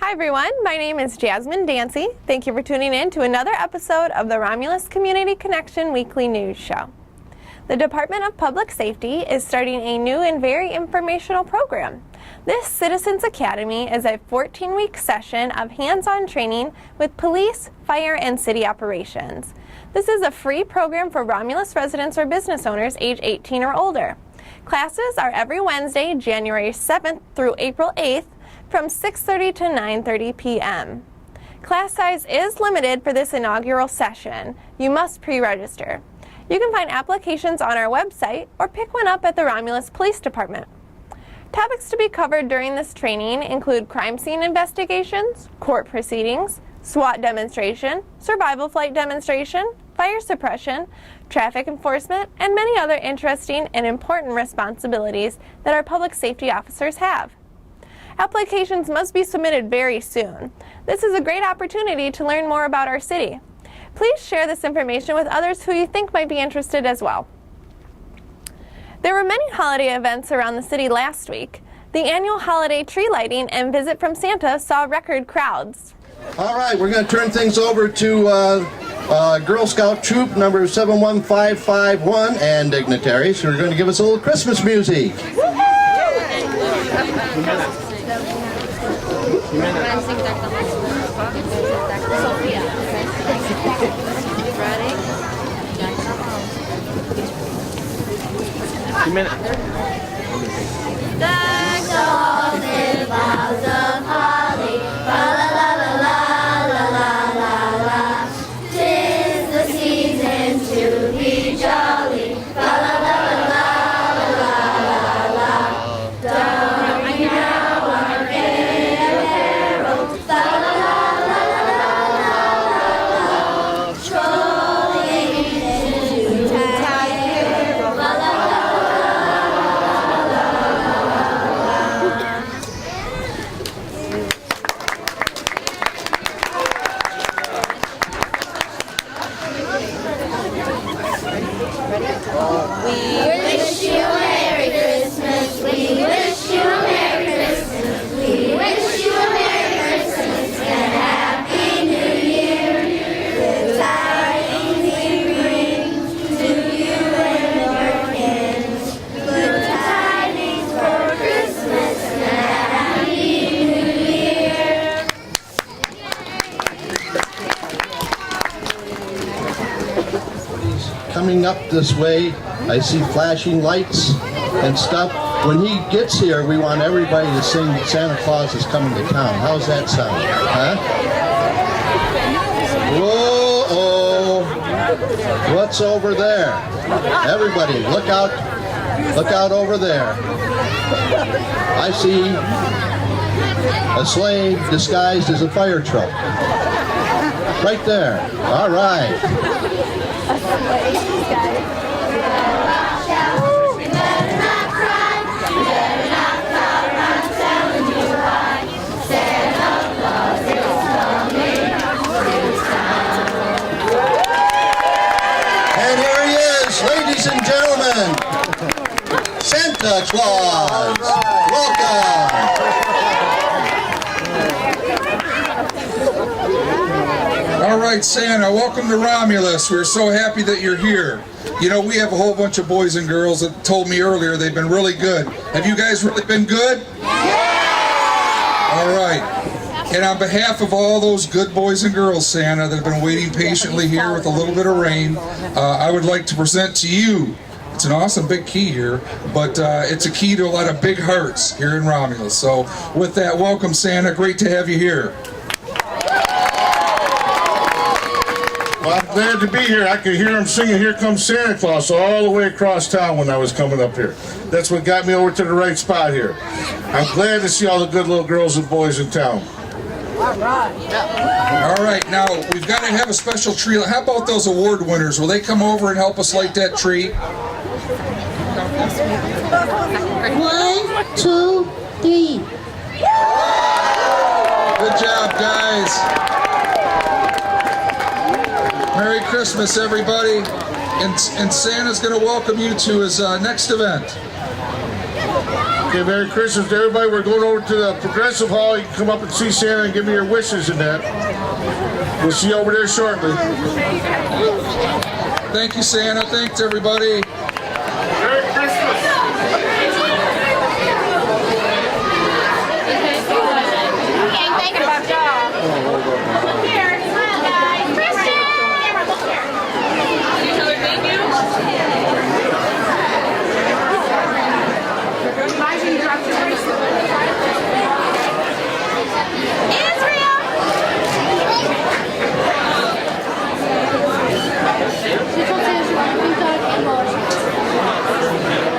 Hi everyone, my name is Jasmine Dancy. Thank you for tuning in to another episode of the Romulus Community Connection Weekly News Show. The Department of Public Safety is starting a new and very informational program. This Citizens Academy is a 14-week session of hands-on training with police, fire, and city operations. This is a free program for Romulus residents or business owners age 18 or older. Classes are every Wednesday, January 7th through April 8th, from 6:30 to 9:30 p.m. Class size is limited for this inaugural session. You must pre-register. You can find applications on our website or pick one up at the Romulus Police Department. Topics to be covered during this training include crime scene investigations, court proceedings, SWAT demonstration, survival flight demonstration, fire suppression, traffic enforcement, and many other interesting and important responsibilities that our public safety officers have. Applications must be submitted very soon. This is a great opportunity to learn more about our city. Please share this information with others who you think might be interested as well. There were many holiday events around the city last week. The annual holiday tree lighting and visit from Santa saw record crowds. All right, we're going to turn things over to Girl Scout Troop number 71551 and dignitaries who are going to give us a little Christmas music. Decked all in boughs of holly, la la la la la la la la. 'Tis the season to be jolly, la la la la la la la. Don't we now our gay apparel, la la la la la la la la. Strolling into Tiger, la la la. We wish you a Merry Christmas. We wish you a Merry Christmas. We wish you a Merry Christmas and a Happy New Year. Good tidings we bring to you and your kin. Good tidings for Christmas and a Happy New Year. Coming up this way, I see flashing lights and stuff. When he gets here, we want everybody to sing Santa Claus is Coming to Town. How's that sound? Huh? Whoa! What's over there? Everybody, look out over there. I see a sleigh disguised as a fire truck. Right there. All right. Ladies and gentlemen, Santa Claus, welcome. All right, Santa, welcome to Romulus. We're so happy that you're here. You know, we have a whole bunch of boys and girls that told me earlier they've been really good. Have you guys really been good? Yeah! All right. And on behalf of all those good boys and girls, Santa, that have been waiting patiently here with a little bit of rain, I would like to present to you, it's an awesome big key here, but it's a key to a lot of big hearts here in Romulus. So with that, welcome, Santa. Great to have you here. Well, I'm glad to be here. I could hear them singing "Here Comes Santa Claus" all the way across town when I was coming up here. That's what got me over to the right spot here. I'm glad to see all the good little girls and boys in town. All right, now we've got to have a special tree. How about those award winners? Will they come over and help us light that tree? 1, 2, 3. Good job, guys. Merry Christmas, everybody. And Santa's going to welcome you to his next event. Okay, Merry Christmas to everybody. We're going over to the Progressive Hall. You can come up and see Santa and give me your wishes and that. We'll see you over there shortly. Thank you, Santa. Thanks, everybody. Merry Christmas. Thank you. Good job. Here, smile, guys. Christian! Camera, look here. Did you tell her thank you? Imagine you dropped your bracelet. Israel!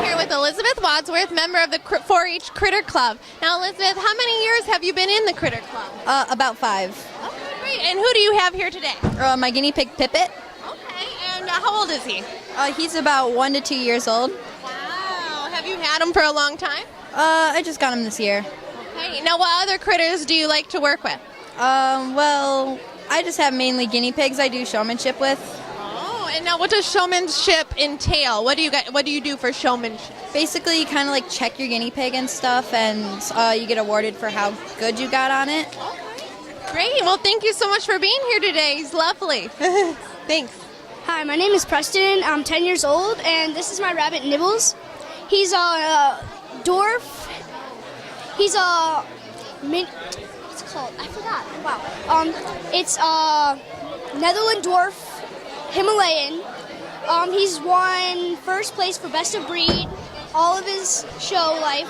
Here with Elizabeth Wadsworth, member of the 4-H Critter Club. Now, Elizabeth, how many years have you been in the Critter Club? About 5. Okay, great. And who do you have here today? My guinea pig Pippet. Okay, and how old is he? He's about 1 to 2 years old. Wow. Have you had him for a long time? I just got him this year. Okay. Now, what other critters do you like to work with? Well, I just have mainly guinea pigs I do showmanship with. Oh, and now what does showmanship entail? What do you do for showmanship? Basically, you kind of like check your guinea pig and stuff, and you get awarded for how good you got on it. Great. Well, thank you so much for being here today. He's lovely. Thanks. Hi, my name is Preston. I'm 10 years old, and this is my rabbit Nibbles. He's a dwarf. He's a what's it called? I forgot. Wow. It's a Netherland dwarf, Himalayan. He's won first place for best of breed all of his show life,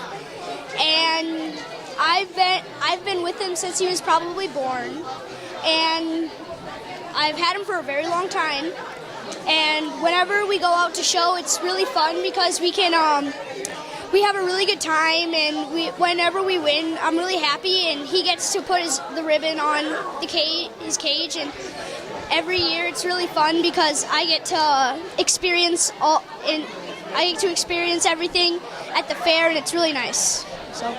and I've been with him since he was probably born, and I've had him for a very long time. And whenever we go out to show, it's really fun because we can we have a really good time, and whenever we win, I'm really happy, and he gets to put the ribbon on his cage, and every year it's really fun because I get to experience everything at the fair, and it's really nice. So.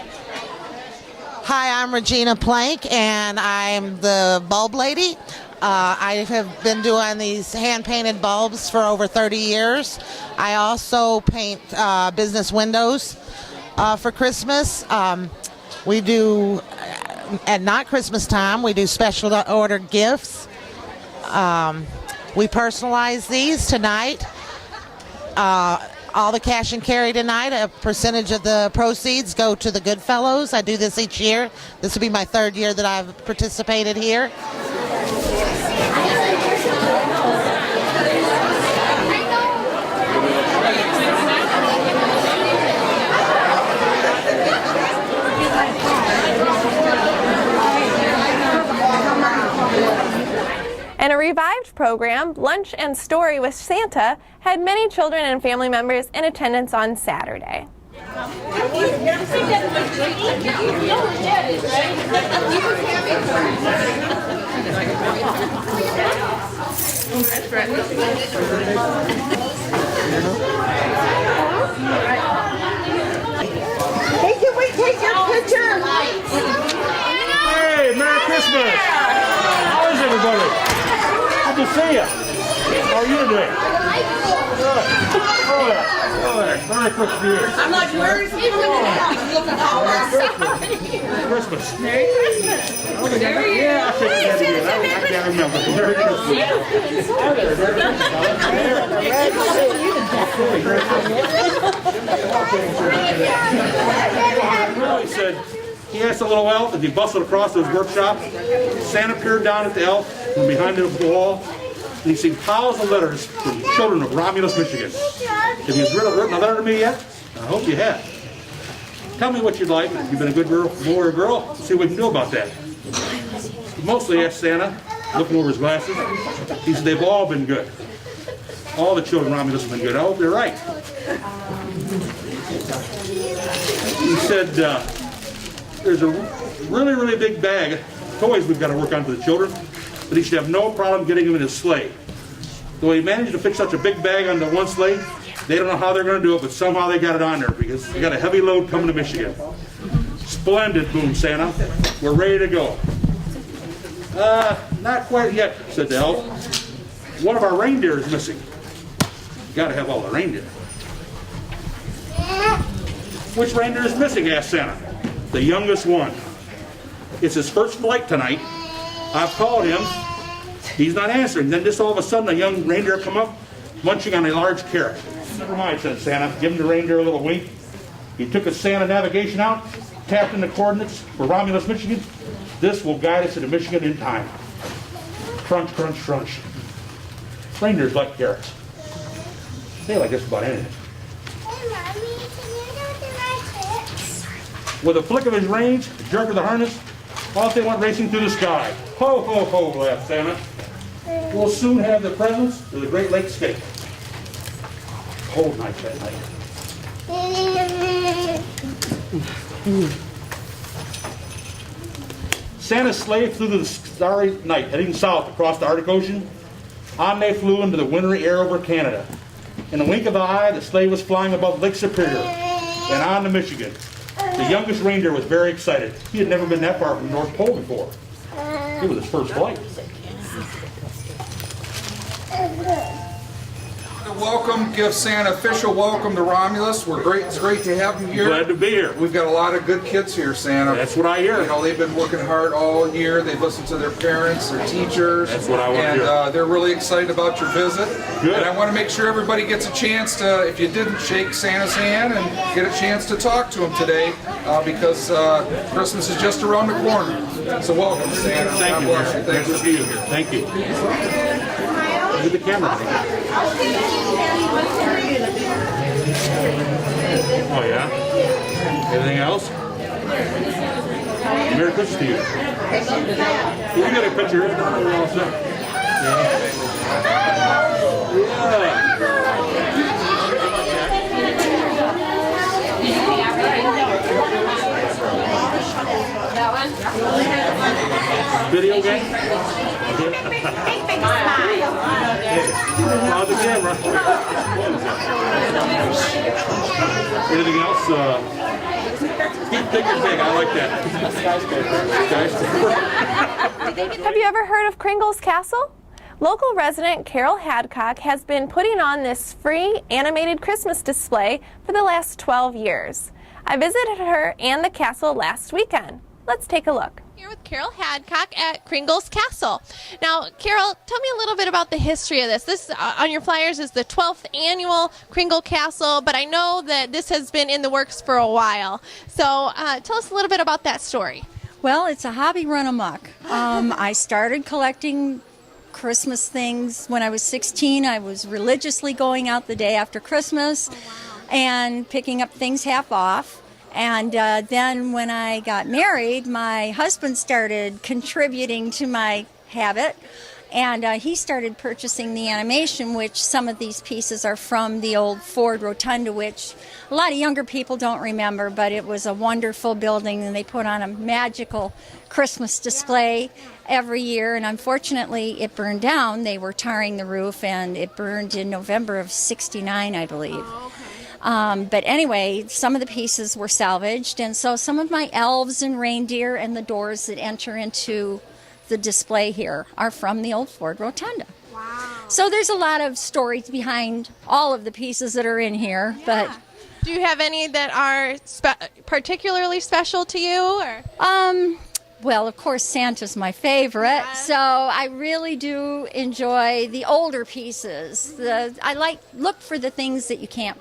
Hi, I'm Regina Plank, and I'm the bulb lady. I have been doing these hand-painted bulbs for over 30 years. I also paint business windows for Christmas. We do, at not Christmas time, we do special order gifts. We personalize these tonight. All the cash and carry tonight, a percentage of the proceeds go to the Goodfellows. I do this each year. This will be my 3rd year that I've participated here. And a revived program, Lunch and Story with Santa, had many children and family members in attendance on Saturday. Can we take your picture? Hey, Merry Christmas! How is everybody? Good to see you. How are you today? Good. Oh, yeah. Oh, yeah. Merry Christmas to you. I'm like, where's he looking at? He's looking Merry Christmas. Merry Christmas. Yeah, I should have said it again. I can't remember. Merry Christmas. He said, he asked the little elf as he bustled across to his workshop. Santa peered down at the elf from behind the wall, and he seen piles of letters from children of Romulus, Michigan. Have you written a letter to me yet? I hope you have. Tell me what you'd like. If you've been a good girl, boy or girl, let's see what we can do about that. He mostly asked Santa, looking over his glasses. He said they've all been good. All the children of Romulus have been good. I hope you're right. He said, there's a really, really big bag of toys we've got to work on for the children, but he should have no problem getting them in his sleigh. Though he managed to fit such a big bag onto one sleigh, they don't know how they're going to do it, but somehow they got it on there because they got a heavy load coming to Michigan. Splendid, boomed Santa. We're ready to go. Not quite yet, said the elf. One of our reindeer is missing. Got to have all the reindeer. Which reindeer is missing? Asked Santa. The youngest one. It's his first flight tonight. I've called him. He's not answering. Then just all of a sudden a young reindeer come up munching on a large carrot. Never mind, said Santa. Give him the reindeer a little wink. He took his Santa navigation out, tapped in the coordinates for Romulus, Michigan. This will guide us into Michigan in time. Crunch, crunch, crunch. Reindeers like carrots. They like just about anything. Hey, Mommy, can you go to my tricks? With a flick of his reins, a jerk of the harness, off they went racing through the sky. Ho, ho, ho, laughed Santa. We'll soon have the presents for the Great Lakes State. Cold night that night. Santa's sleigh flew through the starry night, heading south across the Arctic Ocean. On they flew into the wintry air over Canada. In a wink of the eye, the sleigh was flying above Lake Superior and on to Michigan. The youngest reindeer was very excited. He had never been that far from the North Pole before. It was his first flight. Welcome, give Santa official welcome to Romulus. It's great to have you here. Glad to be here. We've got a lot of good kids here, Santa. That's what I hear. You know, they've been working hard all year. They've listened to their parents, their teachers. That's what I want to hear. And they're really excited about your visit. Good. And I want to make sure everybody gets a chance to, if you didn't shake Santa's hand, and get a chance to talk to him today, because Christmas is just around the corner. So welcome, Santa. Thank God you. bless you. Nice to see you here. Thank you. Look at the camera. Oh, yeah? Anything else? Merry Christmas to you. You got a picture. Yeah. That one? Video game? Big smile. On the camera. Anything else? Keep thinking big. I like that. Skyscraper. Have you ever heard of Kringle's Castle? Local resident Carol Hadcock has been putting on this free animated Christmas display for the last 12 years. I visited her and the castle last weekend. Let's take a look. Here with Carol Hadcock at Kringle's Castle. Now, Carol, tell me a little bit about the history of this. This, on your flyers, is the 12th annual Kringle Castle, but I know that this has been in the works for a while. So tell us a little bit about that story. Well, it's a hobby run amok. I started collecting Christmas things when I was 16. I was religiously going out the day after Christmas and picking up things half off. And then when I got married, my husband started contributing to my habit, and he started purchasing the animation, which some of these pieces are from the old Ford Rotunda, which a lot of younger people don't remember, but it was a wonderful building, and they put on a magical Christmas display every year, and unfortunately it burned down. They were tarring the roof, and it burned in November of '69, I believe. But anyway, some of the pieces were salvaged, and so some of my elves and reindeer and the doors that enter into the display here are from the old Ford Rotunda. Wow. So there's a lot of stories behind all of the pieces that are in here. Yeah. But do you have any that are particularly special to you? Or? Well, of course, Santa's my favorite, so I really do enjoy the older pieces. I look for the things that you can't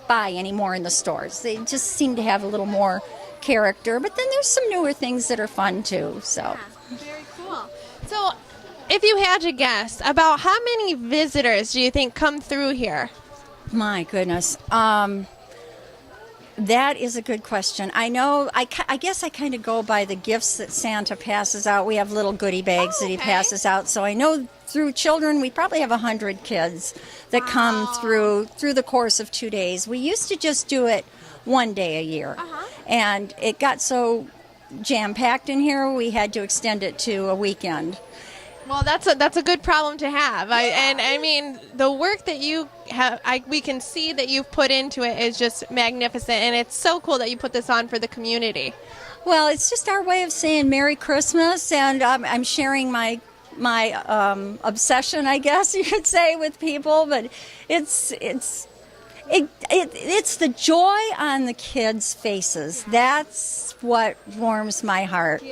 buy anymore in the stores. They just seem to have a little more character, but then there's some newer things that are fun too. So yeah, very cool. So if you had to guess, about how many visitors do you think come through here? My goodness, that is a good question. I know, I guess I kind of go by the gifts that Santa passes out. We have little goodie bags that he passes out, so I know through children we probably have 100 kids that come through the course of 2 days. We used to just do it one day a year, and it got so jam-packed in here we had to extend it to a weekend. Well, that's a good problem to have. I mean, the work that you have, we can see that you've put into it is just magnificent, and it's so cool that you put this on for the community. Well, it's just our way of saying Merry Christmas, and I'm sharing my obsession, I guess you could say, with people. But it's It's the joy on the kids' faces. That's what warms my heart.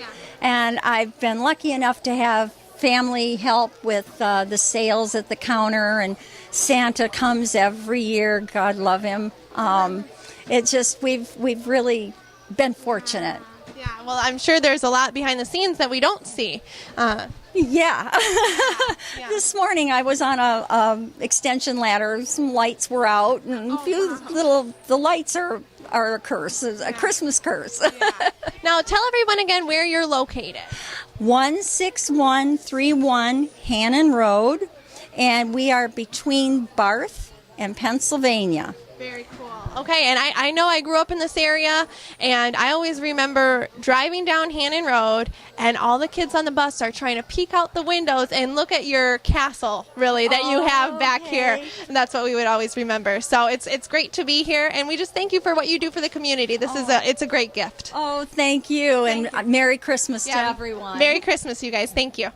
And I've been lucky enough to have family help with the sales at the counter, and Santa comes every year. God love him. It's just we've really been fortunate. Yeah, well, I'm sure there's a lot behind the scenes that we don't see. Yeah. This morning I was on a extension ladder. Some lights were out, and the lights are a curse, a Christmas curse. Now, tell everyone again where you're located. 16131 Hannon Road, and we are between Barth and Pennsylvania. Very cool. Okay, and I know I grew up in this area, and I always remember driving down Hannon Road, and all the kids on the bus are trying to peek out the windows and look at your castle, really, that you have back here. And that's what we would always remember. So it's great to be here, and we just thank you for what you do for the community. It's a great gift. Oh, thank you, and Merry Christmas to everyone. Merry Christmas, you guys. Thank you.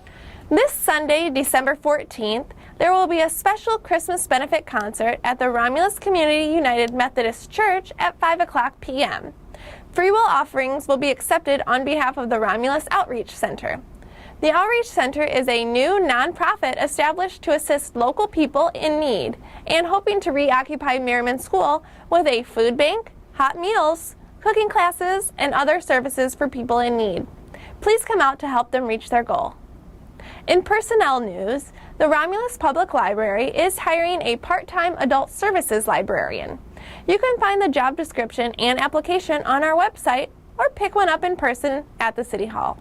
This Sunday, December 14th, there will be a special Christmas benefit concert at the Romulus Community United Methodist Church at 5 o'clock p.m. Free will offerings will be accepted on behalf of the Romulus Outreach Center. The Outreach Center is a new nonprofit established to assist local people in need and hoping to reoccupy Merriman School with a food bank, hot meals, cooking classes, and other services for people in need. Please come out to help them reach their goal. In personnel news, the Romulus Public Library is hiring a part-time adult services librarian. You can find the job description and application on our website or pick one up in person at the City Hall.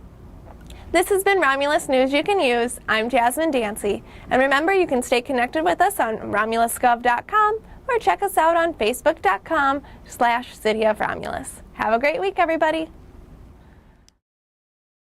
This has been Romulus News You Can Use. I'm Jasmine Dancy. And remember, you can stay connected with us on romulusgov.com or check us out on facebook.com/City of Romulus. Have a great week, everybody.